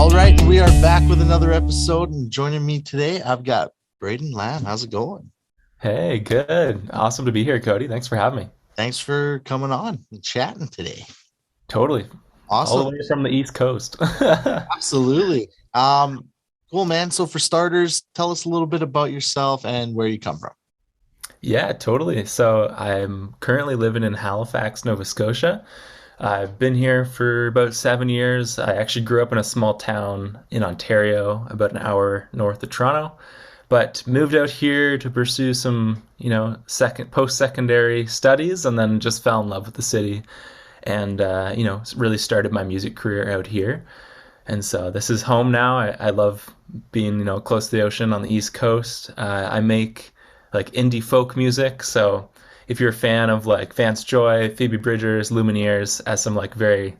All right, we are back with another episode, and joining me today, I've got Braden Lam. How's it going? Hey, good. Awesome to be here, Cody. Thanks for having me. Thanks for coming on and chatting today. Totally. All the Awesome, way from the East Coast. absolutely. Cool, man. So, for starters, tell us a little bit about yourself and where you come from. Yeah, totally. So I'm currently living in Halifax, Nova Scotia. I've been here for about 7 years. I actually grew up in a small town in Ontario, about an hour north of Toronto, but moved out here to pursue some, second post-secondary studies, and then just fell in love with the city, and really started my music career out here. And so this is home now. I love being, close to the ocean on the East Coast. I make like indie folk music. So if you're a fan of like Vance Joy, Phoebe Bridgers, Lumineers, as some like very,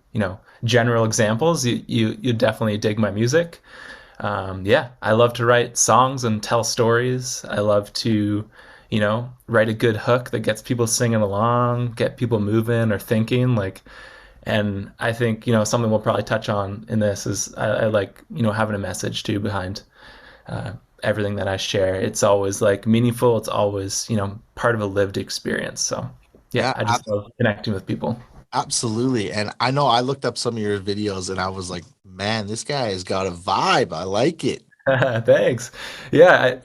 general examples, you definitely dig my music. Yeah, I love to write songs and tell stories. I love to, write a good hook that gets people singing along, get people moving or thinking. And I think, something we'll probably touch on in this is I like, having a message too behind uh, everything that I share. It's always like meaningful. It's always, part of a lived experience. So yeah, Yeah, I just love connecting with people. absolutely. And I know I looked up some of your videos, and I was like, man, this guy has got a vibe. I like it. Thanks. Yeah,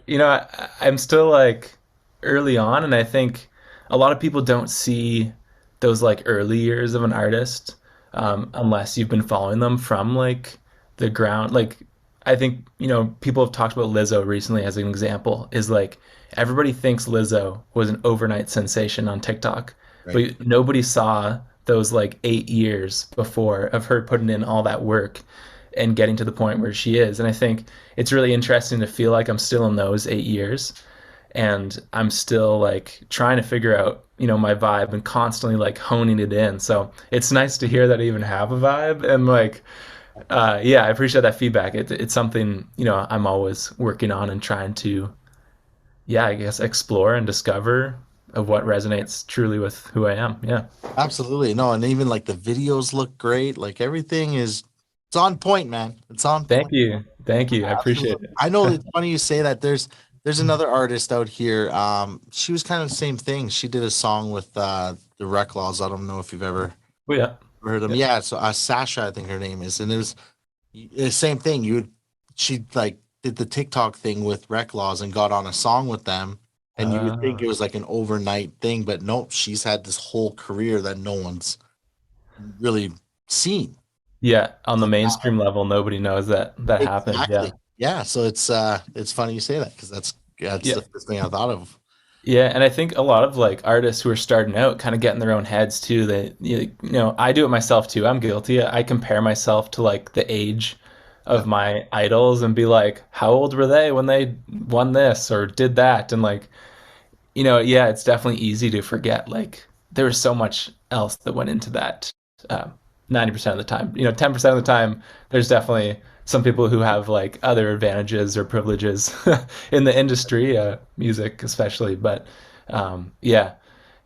I'm still like early on, and I think a lot of people don't see those like early years of an artist unless you've been following them from like the ground. Like, I think, people have talked about Lizzo recently as an example, is like everybody thinks Lizzo was an overnight sensation on TikTok, Right. but nobody saw those like 8 years before of her putting in all that work and getting to the point where she is. And I think it's really interesting to feel like I'm still in those 8 years, and I'm still like trying to figure out, my vibe and constantly like honing it in. So it's nice to hear that I even have a vibe, and like, yeah, I appreciate that feedback. It's something, I'm always working on and trying to, yeah, I guess explore and discover of what resonates truly with who I am. Yeah. Absolutely. No, and even like the videos look great. Like everything is, it's on point, man. It's on Thank point. you. Thank you. I appreciate Absolutely. I know it. it's funny you say that. There's another artist out here. She was kind of the same thing. She did a song with the Rec Laws. I don't know if you've ever Oh yeah. heard them. Yeah. Yeah, so Sasha, I think her name is, and it was the same thing. She like did the TikTok thing with Rec Laws and got on a song with them, and you would think Uh, it was like an overnight thing, but nope, she's had this whole career that no one's really seen. Yeah, on the mainstream level, nobody knows that that happened. Yeah. Exactly. Yeah. So it's funny you say that because that's Yeah. the first thing I thought of. Yeah, and I think a lot of like artists who are starting out kind of get in their own heads too. I do it myself too. I'm guilty. I compare myself to like the age Yeah. of my idols and be like, how old were they when they won this or did that? And like, yeah, it's definitely easy to forget. Like, there was so much else that went into that. 90% of the time, 10% of the time, there's definitely some people who have like other advantages or privileges in the industry, music especially. But yeah,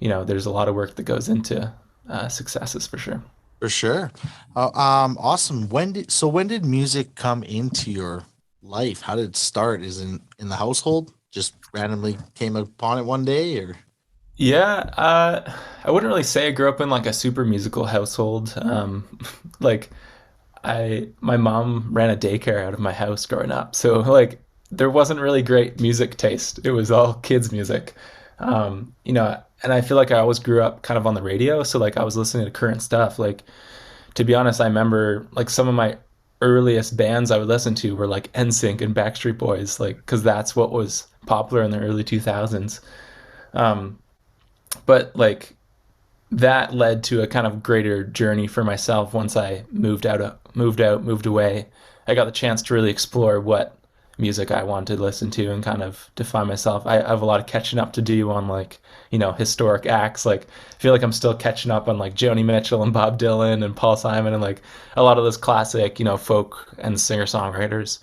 there's a lot of work that goes into successes for sure. For sure. Awesome. When did music come into your life? How did it start? Is it in the household? Just randomly came upon it one day, or Yeah, I wouldn't really say I grew up in like a super musical household. Like my mom ran a daycare out of my house growing up, so like there wasn't really great music taste. It was all kids music. And I feel like I always grew up kind of on the radio, so like I was listening to current stuff. Like, to be honest, I remember like some of my earliest bands I would listen to were like NSYNC and Backstreet Boys, like because that's what was popular in the early 2000s. Um, but like that led to a kind of greater journey for myself once I moved away. I got the chance to really explore what music I wanted to listen to and kind of define myself. I have a lot of catching up to do on like, historic acts. Like, I feel like I'm still catching up on like Joni Mitchell and Bob Dylan and Paul Simon and like a lot of those classic, folk and singer-songwriters.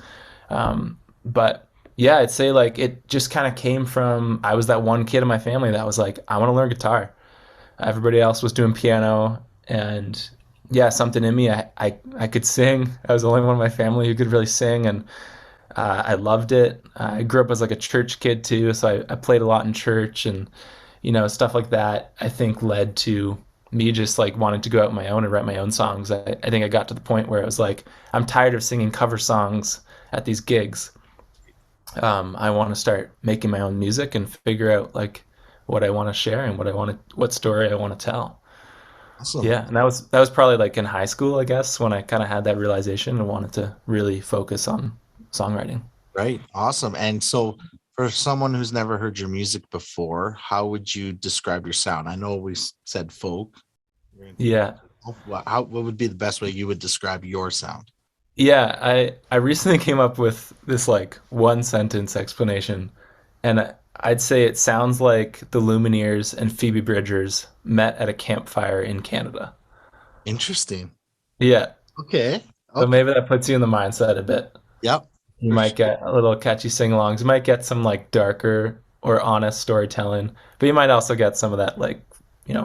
But yeah, I'd say like it just kind of came from I was that one kid in my family that was like, I want to learn guitar. Everybody else was doing piano, and yeah, something in me. I could sing. I was the only one in my family who could really sing, and I loved it. I grew up as like a church kid too, so I played a lot in church, and stuff like that. I think led to me just like wanting to go out on my own and write my own songs. I think I got to the point where it was like I'm tired of singing cover songs at these gigs. I want to start making my own music and figure out like what I want to share and what story I want to tell. Awesome. Yeah, and that was probably like in high school, I guess, when I kind of had that realization and wanted to really focus on songwriting. Right. Awesome. And so for someone who's never heard your music before, how would you describe your sound? I know we said folk. You're into Yeah. folk. What would be the best way you would describe your sound? Yeah, I recently came up with this like one sentence explanation, and I'd say it sounds like the Lumineers and Phoebe Bridgers met at a campfire in Canada. Interesting. Yeah, Okay. so Okay. maybe that puts you in the mindset a bit. Yep. You For might sure. get a little catchy sing-alongs. You might get some like darker or honest storytelling, but you might also get some of that like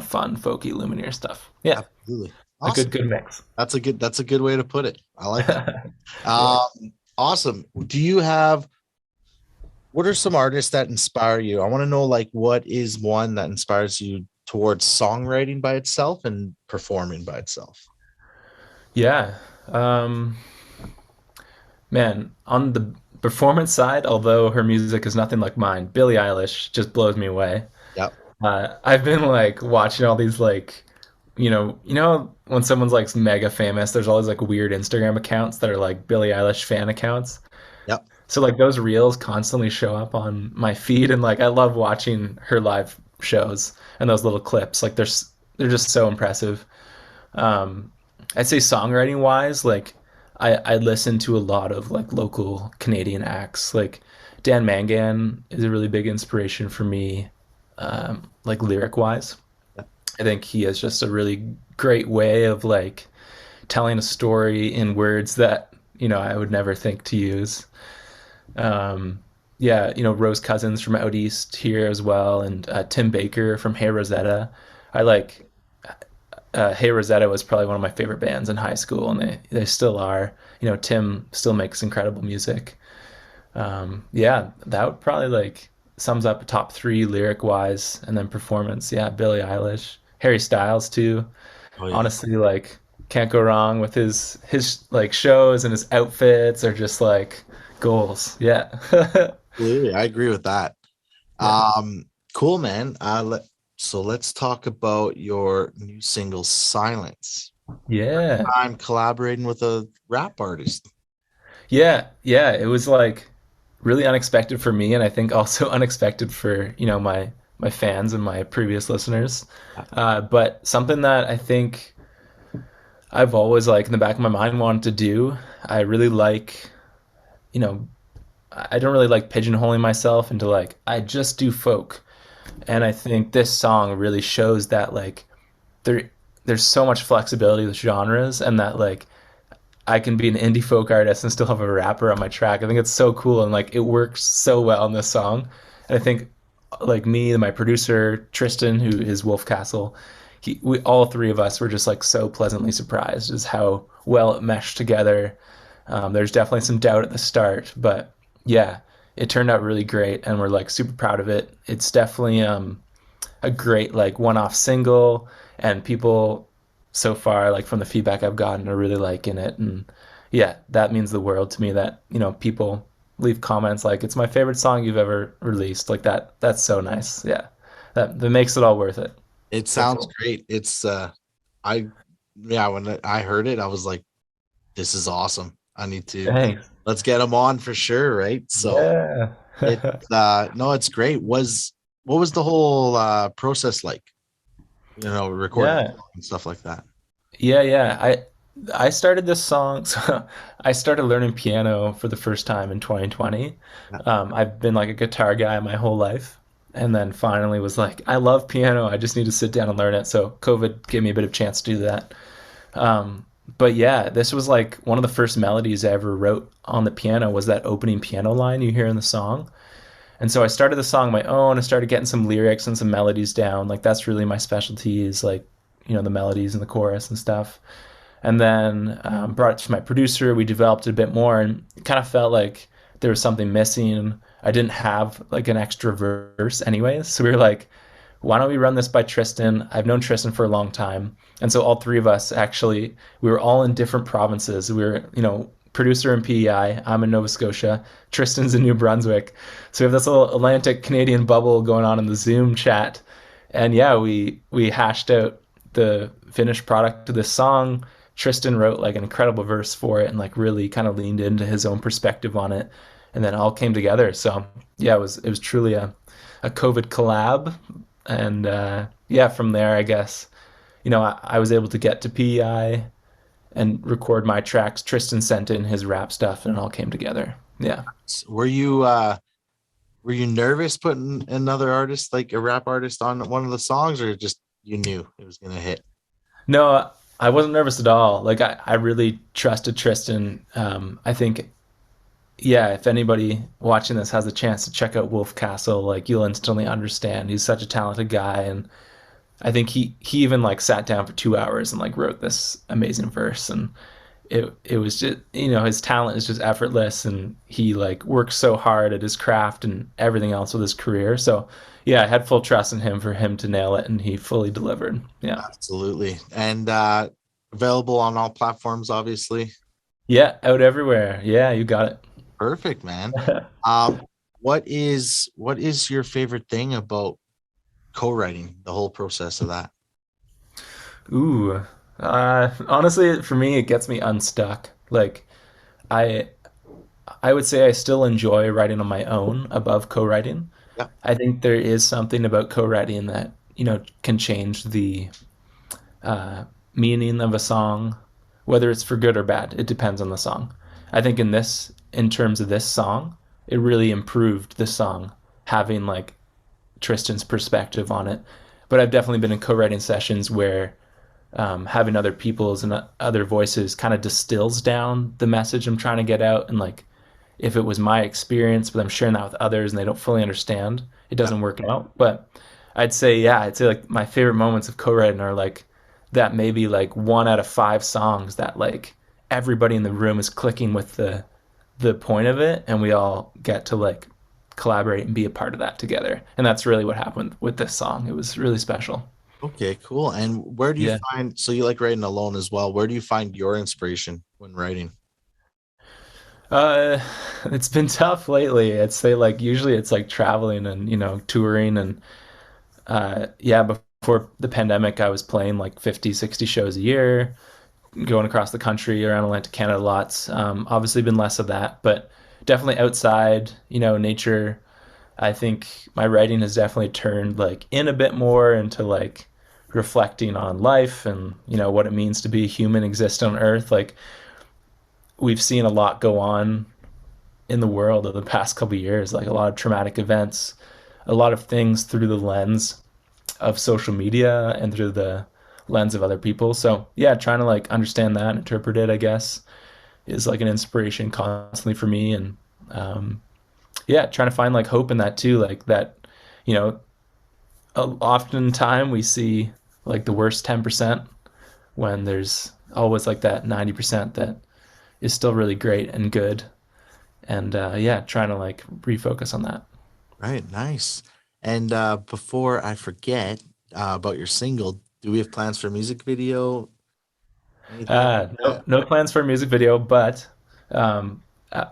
fun folky Lumineer stuff. Yeah, Absolutely. a Awesome. good mix. That's a good way to put it. I like that. Yeah. Awesome. Do you have what are some artists that inspire you? I want to know like what is one that inspires you towards songwriting by itself and performing by itself? Yeah. Um, Man, on the performance side, although her music is nothing like mine, Billie Eilish just blows me away. Yep. I've been like watching all these like, when someone's like mega famous, there's all these like weird Instagram accounts that are like Billie Eilish fan accounts. Yep. So like those reels constantly show up on my feed, and like I love watching her live shows and those little clips. Like they're just so impressive. Um, I'd say songwriting wise, like I listen to a lot of like local Canadian acts. Like Dan Mangan is a really big inspiration for me, like lyric wise. Yep. I think he has just a really great way of like telling a story in words that I would never think to use. Yeah, Rose Cousins from out east here as well, and Tim Baker from Hey Rosetta. I like Hey Rosetta was probably one of my favorite bands in high school, and they still are. Tim still makes incredible music. Yeah, that would probably like sums up top three lyric wise, and then performance. Yeah, Billie Eilish, Harry Styles too. Oh yeah. Honestly, like can't go wrong with his like shows, and his outfits are just like goals. Yeah, Absolutely. I agree with that. yeah, Um, cool, man. So let's talk about your new single, Silence. yeah. I'm collaborating with a rap artist. Yeah. It was like really unexpected for me, and I think also unexpected for my fans and my previous listeners. But something that I think I've always like in the back of my mind wanted to do. I really like, you know, I don't really like pigeonholing myself into like I just do folk, and I think this song really shows that like there there's so much flexibility with genres, and that like I can be an indie folk artist and still have a rapper on my track. I think it's so cool, and like it works so well in this song. And I think like me and my producer Tristan, who is Wolf Castle, we all three of us were just like so pleasantly surprised as how well it meshed together. There's definitely some doubt at the start, but yeah, it turned out really great, and we're like super proud of it. It's definitely a great like one-off single, and people so far like from the feedback I've gotten are really liking it, and yeah, that means the world to me that people leave comments like it's my favorite song you've ever released. Like that's so nice. Yeah, that makes it all worth it. It So sounds cool. great. I yeah, when I heard it, I was like, this is awesome. I need to Thanks. let's get him on for sure, right? So Yeah. it no, it's great. What was the whole process like? Recording Yeah. and stuff like that. Yeah. I started this song. So I started learning piano for the first time in 2020. Yeah. I've been like a guitar guy my whole life, and then finally was like, I love piano. I just need to sit down and learn it. So COVID gave me a bit of chance to do that. Um, but yeah, this was like one of the first melodies I ever wrote on the piano was that opening piano line you hear in the song. And so I started the song on my own. I started getting some lyrics and some melodies down. Like that's really my specialty is like, the melodies and the chorus and stuff. and then brought it to my producer. We developed it a bit more, and it kind of felt like there was something missing. I didn't have like an extra verse, anyways. So we were like, why don't we run this by Tristan? I've known Tristan for a long time. And so all three of us actually, we were all in different provinces. We were, producer in PEI, I'm in Nova Scotia, Tristan's in New Brunswick. So we have this little Atlantic Canadian bubble going on in the Zoom chat. And yeah, we hashed out the finished product of this song. Tristan wrote like an incredible verse for it and like really kind of leaned into his own perspective on it. And then it all came together. So yeah, it was truly a COVID collab. And yeah, from there, I guess, I was able to get to PEI and record my tracks. Tristan sent in his rap stuff, and it all came together. Yeah. Were you nervous putting another artist, like a rap artist, on one of the songs, or just you knew it was gonna hit? No, I wasn't nervous at all. Like I really trusted Tristan. I think, yeah, if anybody watching this has a chance to check out Wolf Castle, like you'll instantly understand. He's such a talented guy, and I think he even like sat down for 2 hours and like wrote this amazing verse, and it was just, his talent is just effortless, and he like works so hard at his craft and everything else with his career. So yeah, I had full trust in him for him to nail it, and he fully delivered. Yeah. Absolutely. And available on all platforms, obviously. Yeah, out everywhere. Yeah, you got Perfect, man. it. Um, what is your favorite thing about co-writing, the whole process of that? Ooh. Honestly, for me, it gets me unstuck. Like, I I would say I still enjoy writing on my own above co-writing. Yeah. I think there is something about co-writing that, can change the meaning of a song, whether it's for good or bad. It depends on the song. I think in terms of this song, it really improved the song having like Tristan's perspective on it. But I've definitely been in co-writing sessions where having other people's and other voices kind of distills down the message I'm trying to get out. And like, if it was my experience, but I'm sharing that with others and they don't fully understand, it Yeah. doesn't work out. But I'd say like my favorite moments of co-writing are like that maybe like 1 out of 5 songs that like everybody in the room is clicking with the point of it, and we all get to like collaborate and be a part of that together. And that's really what happened with this song. It was really special. Okay, cool. And where do you Yeah. find, so you like writing alone as well? Where do you find your inspiration when writing? Uh, it's been tough lately. I'd say like usually it's like traveling and touring, and yeah, before the pandemic I was playing like 50, 60 shows a year, going across the country around Atlantic Canada lots. Obviously been less of that, but definitely outside, nature. I think my writing has definitely turned like in a bit more into like reflecting on life and what it means to be a human exist on earth. Like we've seen a lot go on in the world of the past couple of years, like a lot of traumatic events, a lot of things through the lens of social media and through the lens of other people. So yeah, trying to like understand that and interpret it, I guess, is like an inspiration constantly for me. And yeah, trying to find like hope in that too. Like that, you know, often time we see like the worst 10% when there's always like that 90% that is still really great and good. And yeah, trying to like refocus on that. Right, nice. And before I forget about your single, do we have plans for a music video? Anything like No, that? no plans for a music video, but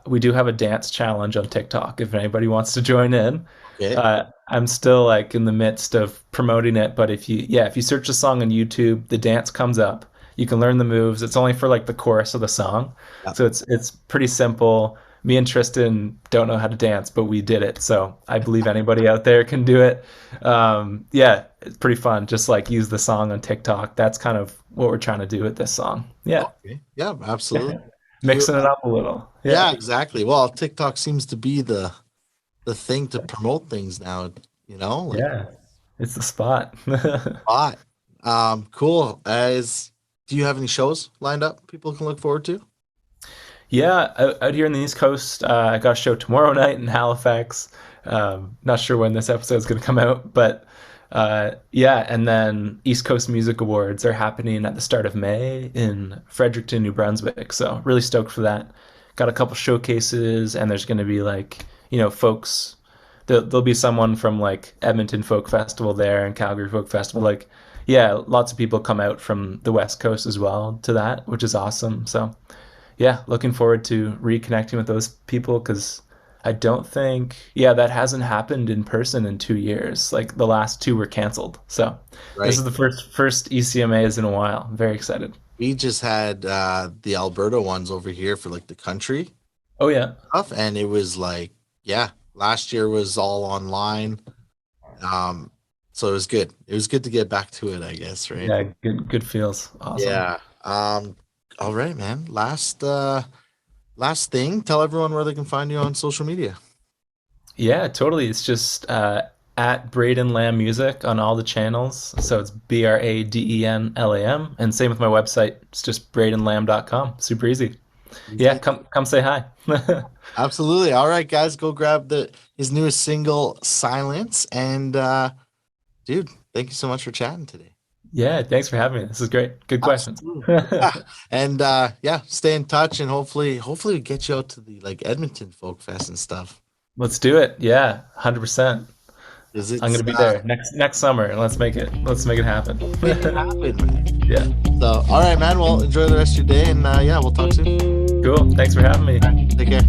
we do have a dance challenge on TikTok if anybody wants to join in. Okay. I'm still like in the midst of promoting it, but if you search the song on YouTube, the dance comes up. You can learn the moves. It's only for like the chorus of the song, Yeah. so it's pretty simple. Me and Tristan don't know how to dance, but we did it. So I believe anybody out there can do it. Yeah, it's pretty fun. Just like use the song on TikTok. That's kind of what we're trying to do with this song. Yeah. Okay. Yeah, absolutely. Do you Mixing it up a little. yeah, Yeah. exactly. Well, TikTok seems to be the thing to promote things now, like Yeah. It's the spot. a lot. Cool. As Do you have any shows lined up people can look forward to? Yeah, out here in the East Coast, I got a show tomorrow night in Halifax. Not sure when this episode is going to come out, but Yeah, and then East Coast Music Awards are happening at the start of May in Fredericton, New Brunswick. So really stoked for that. Got a couple showcases, and there's going to be like folks. There'll be someone from like Edmonton Folk Festival there and Calgary Folk Festival. Like, yeah, lots of people come out from the West Coast as well to that, which is awesome. So yeah, looking forward to reconnecting with those people because I don't think, yeah, that hasn't happened in person in 2 years. Like the last two were canceled. So this Right. is the first ECMAs in a while. I'm very excited. We just had the Alberta ones over here for like the country Oh yeah, stuff, and it was like, yeah, last year was all online. Um, so it was good. It was good to get back to it, I guess, right? yeah, good feels. Awesome. Yeah. All right, man. Last thing, tell everyone where they can find you on social media. Yeah, totally. It's just at Braden Lam Music on all the channels. So it's BradenLam. And same with my website. It's just bradenlam.com. Super easy. Yeah, Easy. come say hi. Absolutely. All right, guys, go grab the his newest single, Silence. And dude, thank you so much for chatting today. Yeah, thanks for having me. This is great. Good questions. Absolutely. Yeah. And yeah, stay in touch and hopefully we get you out to the like Edmonton Folk Fest and stuff. Let's do it. Yeah, 100%. Because I'm it's gonna be there next summer. Let's make it happen. make it happen, man. Yeah. So all right, man. Well, enjoy the rest of your day and yeah, we'll talk soon. Cool. Thanks for having me. Take care.